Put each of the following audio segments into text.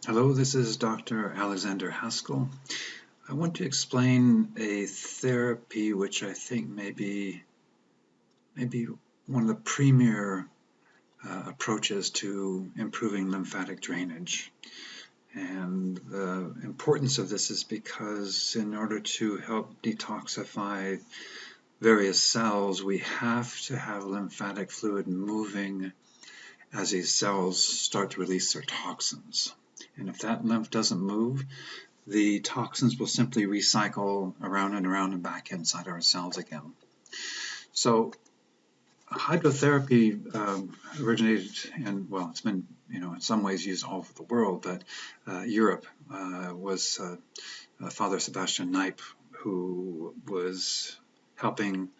Hello, this is Dr. Alexander Haskell. I want to explain a therapy which I think may be one of the premier approaches to improving lymphatic drainage. And the importance of this is because in order to help detoxify various cells, we have to have lymphatic fluid moving as these cells start to release their toxins. And if that lymph doesn't move, the toxins will simply recycle around and back inside our cells again. So hydrotherapy originated in, well, it's been, in some ways used all over the world, but Europe was Father Sebastian Knipe, who was helping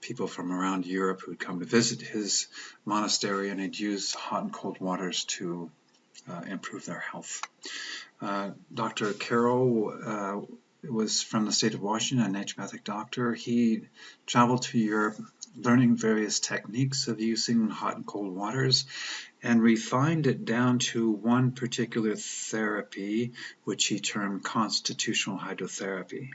people from around Europe who would come to visit his monastery, and he'd use hot and cold waters to improve their health. Dr. Carroll was from the state of Washington, an naturopathic doctor. He traveled to Europe learning various techniques of using hot and cold waters and refined it down to one particular therapy, which he termed constitutional hydrotherapy.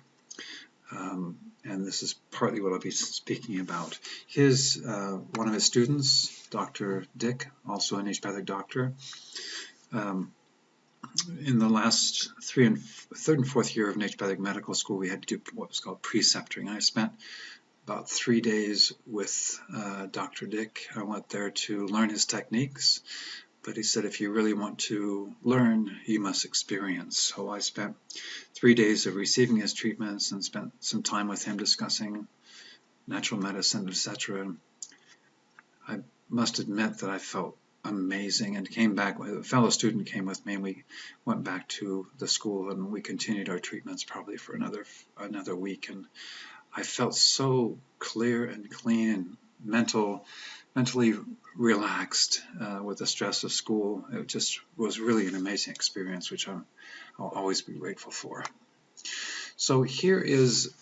And this is partly what I'll be speaking about. One of his students, Dr. Dick, also a naturopathic doctor, in the last third and fourth year of naturopathic medical school, we had to do what was called preceptoring. I spent about 3 days with Dr. Dick. I went there to learn his techniques, but he said if you really want to learn, you must experience. So I spent 3 days of receiving his treatments and spent some time with him discussing natural medicine, etc. I must admit that I felt amazing, and came back. A fellow student came with me, and we went back to the school and we continued our treatments probably for another week, and I felt so clear and clean and mentally relaxed with the stress of school. It just was really an amazing experience, which I'll always be grateful for. So here is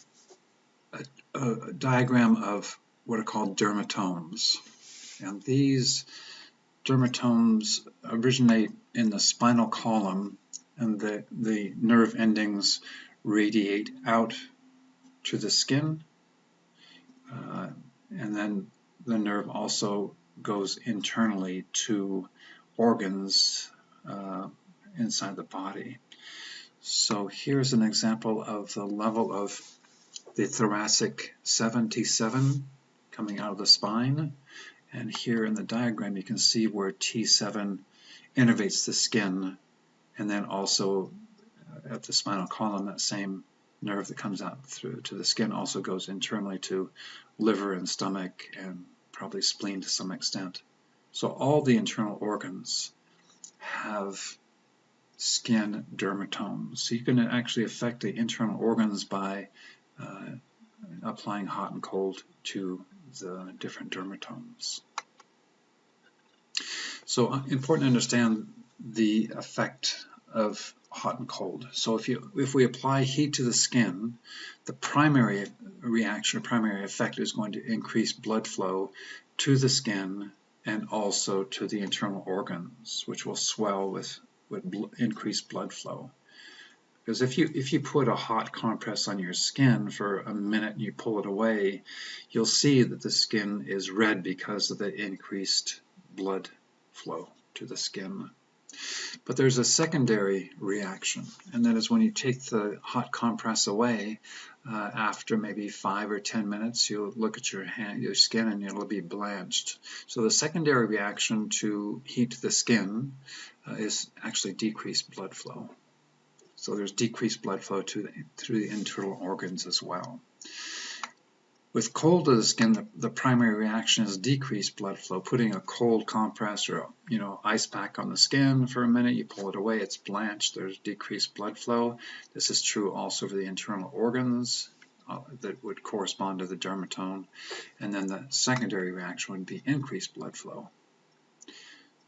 a diagram of what are called dermatomes, and these dermatomes originate in the spinal column, and the nerve endings radiate out to the skin, and then the nerve also goes internally to organs inside the body. So here's an example of the level of the thoracic 7 T7 coming out of the spine. And here in the diagram, you can see where T7 innervates the skin, and then also at the spinal column, that same nerve that comes out through to the skin also goes internally to liver and stomach and probably spleen to some extent. So all the internal organs have skin dermatomes. So you can actually affect the internal organs by applying hot and cold to the different dermatomes. So important to understand the effect of hot and cold. So if we apply heat to the skin, the primary reaction or primary effect is going to increase blood flow to the skin and also to the internal organs, which will swell with increased blood flow. Because if you put a hot compress on your skin for a minute and you pull it away, you'll see that the skin is red because of the increased blood flow to the skin. But there's a secondary reaction, and that is when you take the hot compress away, after maybe 5 or 10 minutes, you'll look at your skin, and it'll be blanched. So the secondary reaction to heat to the skin is actually decreased blood flow. So there's decreased blood flow through the internal organs as well. With cold to the skin, the primary reaction is decreased blood flow. Putting a cold compress or ice pack on the skin for a minute, you pull it away, it's blanched, there's decreased blood flow. This is true also for the internal organs that would correspond to the dermatome. And then the secondary reaction would be increased blood flow.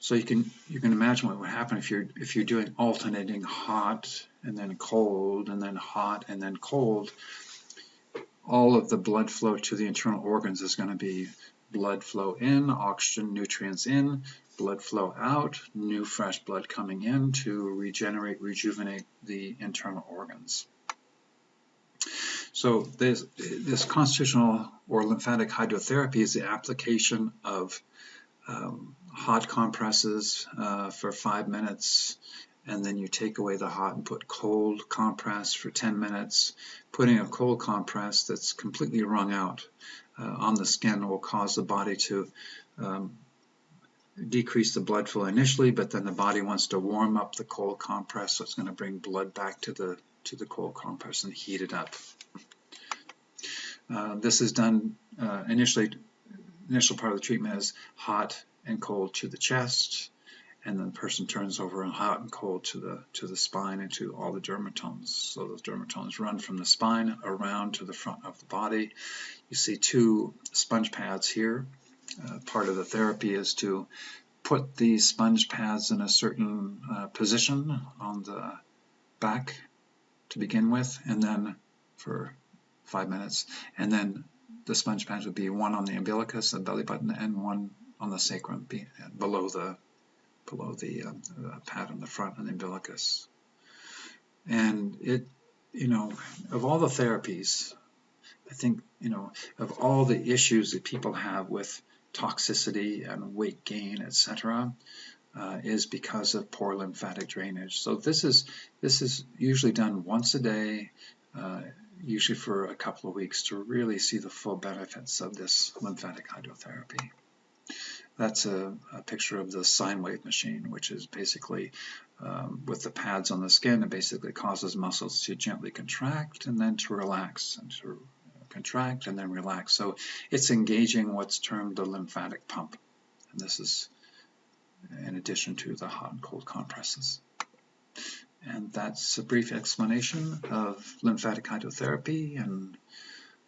So you can imagine what would happen if you're doing alternating hot and then cold and then hot and then cold. All of the blood flow to the internal organs is going to be blood flow in, oxygen, nutrients in, blood flow out, new fresh blood coming in to regenerate, rejuvenate the internal organs. So this constitutional or lymphatic hydrotherapy is the application of hot compresses for 5 minutes, and then you take away the hot and put cold compress for 10 minutes. Putting a cold compress that's completely wrung out on the skin will cause the body to decrease the blood flow initially, but then the body wants to warm up the cold compress, so it's going to bring blood back to the cold compress and heat it up. This is done initial part of the treatment is hot and cold to the chest, and then the person turns over and hot and cold to the spine and to all the dermatomes. So those dermatomes run from the spine around to the front of the body. You see 2 sponge pads here. Part of the therapy is to put these sponge pads in a certain position on the back to begin with, and then for 5 minutes, and then the sponge pads would be one on the umbilicus, the belly button, and one on the sacrum, below the pad on the front of the umbilicus. And it, of all the therapies, I think, of all the issues that people have with toxicity and weight gain, etc., is because of poor lymphatic drainage. So this is usually done once a day, usually for a couple of weeks, to really see the full benefits of this lymphatic hydrotherapy. That's a picture of the sine wave machine, which is basically with the pads on the skin. It basically causes muscles to gently contract and then to relax, and to contract and then relax. So it's engaging what's termed the lymphatic pump. And this is in addition to the hot and cold compresses. And that's a brief explanation of lymphatic hydrotherapy, and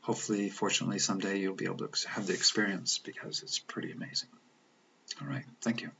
hopefully, fortunately, someday you'll be able to have the experience, because it's pretty amazing. All right, thank you.